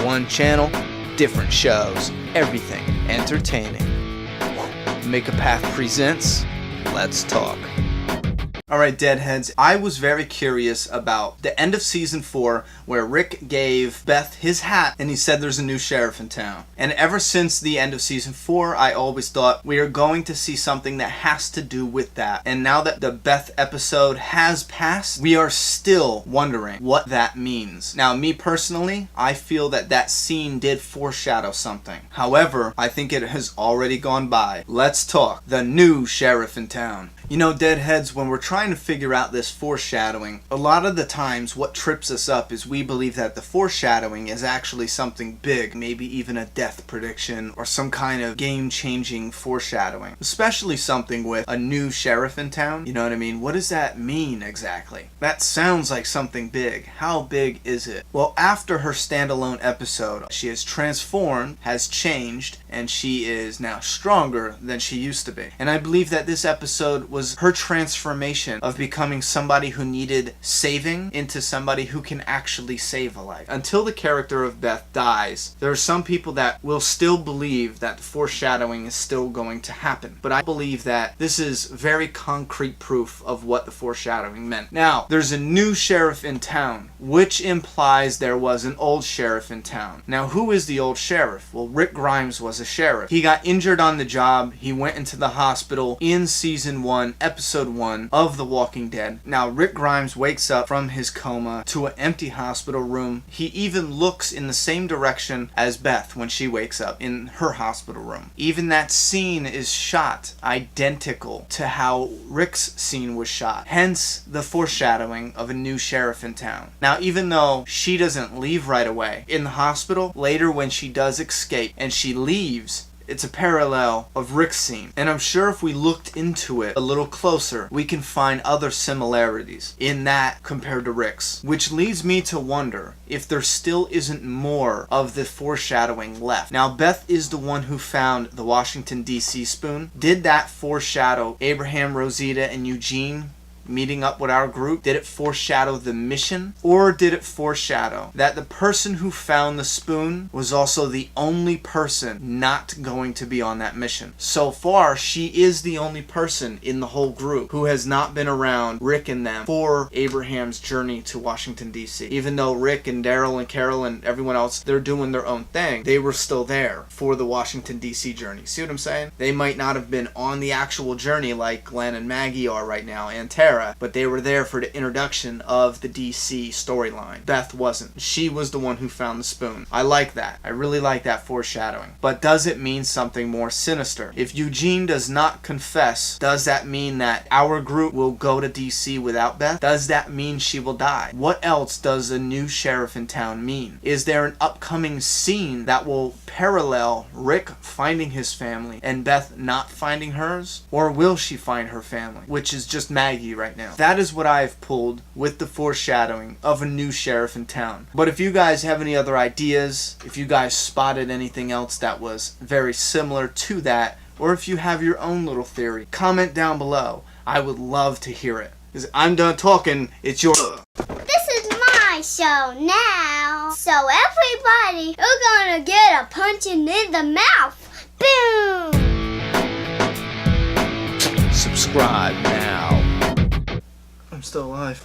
One channel, different shows, everything entertaining. Make a Path presents Let's Talk. Alright, Deadheads, I was very curious about the end of Season 4 where Rick gave Beth his hat and he said there's a new sheriff in town. And ever since the end of Season 4, I always thought we are going to see something that has to do with that. And now that the Beth episode has passed, we are still wondering what that means. Now, me personally, I feel that that scene did foreshadow something. However, I think it has already gone by. Let's talk the new sheriff in town. You know, Deadheads, when we're trying to figure out this foreshadowing, a lot of the times what trips us up is we believe that the foreshadowing is actually something big, maybe even a death prediction or some kind of game-changing foreshadowing. Especially something with a new sheriff in town. You know what I mean? What does that mean exactly? That sounds like something big. How big is it? Well, after her standalone episode, she has transformed, has changed, and she is now stronger than she used to be. And I believe that this episode was her transformation of becoming somebody who needed saving into somebody who can actually save a life. Until the character of Beth dies, there are some people that will still believe that the foreshadowing is still going to happen. But I believe that this is very concrete proof of what the foreshadowing meant. Now, there's a new sheriff in town, which implies there was an old sheriff in town. Now, who is the old sheriff? Well, Rick Grimes was a sheriff. He got injured on the job. He went into the hospital in Season 1, Episode 1 of The Walking Dead. Now, Rick Grimes wakes up from his coma to an empty hospital room. He even looks in the same direction as Beth when she wakes up in her hospital room. Even that scene is shot identical to how Rick's scene was shot. Hence, the foreshadowing of a new sheriff in town. Now, even though she doesn't leave right away in the hospital, later when she does escape and she leaves, it's a parallel of Rick's scene. And I'm sure if we looked into it a little closer, we can find other similarities in that compared to Rick's. Which leads me to wonder if there still isn't more of the foreshadowing left. Now, Beth is the one who found the Washington, D.C. spoon. Did that foreshadow Abraham, Rosita, and Eugene meeting up with our group? Did it foreshadow the mission? Or did it foreshadow that the person who found the spoon was also the only person not going to be on that mission? So far, she is the only person in the whole group who has not been around Rick and them for Abraham's journey to Washington, D.C. Even though Rick and Daryl and Carol and everyone else, they're doing their own thing, they were still there for the Washington, D.C. journey. See what I'm saying? They might not have been on the actual journey like Glenn and Maggie are right now, and Tara, but they were there for the introduction of the DC storyline. Beth wasn't. She was the one who found the spoon. I like that. I really like that foreshadowing. But does it mean something more sinister? If Eugene does not confess, does that mean that our group will go to DC without Beth? Does that mean she will die? What else does a new sheriff in town mean? Is there an upcoming scene that will parallel Rick finding his family and Beth not finding hers? Or will she find her family, which is just Maggie right now? That is what I've pulled with the foreshadowing of a new sheriff in town. But if you guys have any other ideas, if you guys spotted anything else that was very similar to that, or if you have your own little theory, comment down below. I would love to hear it. 'Cause I'm done talking, it's your... This is my show now. So everybody, you're gonna get a punching in the mouth. Boom! Subscribe now. I'm still alive.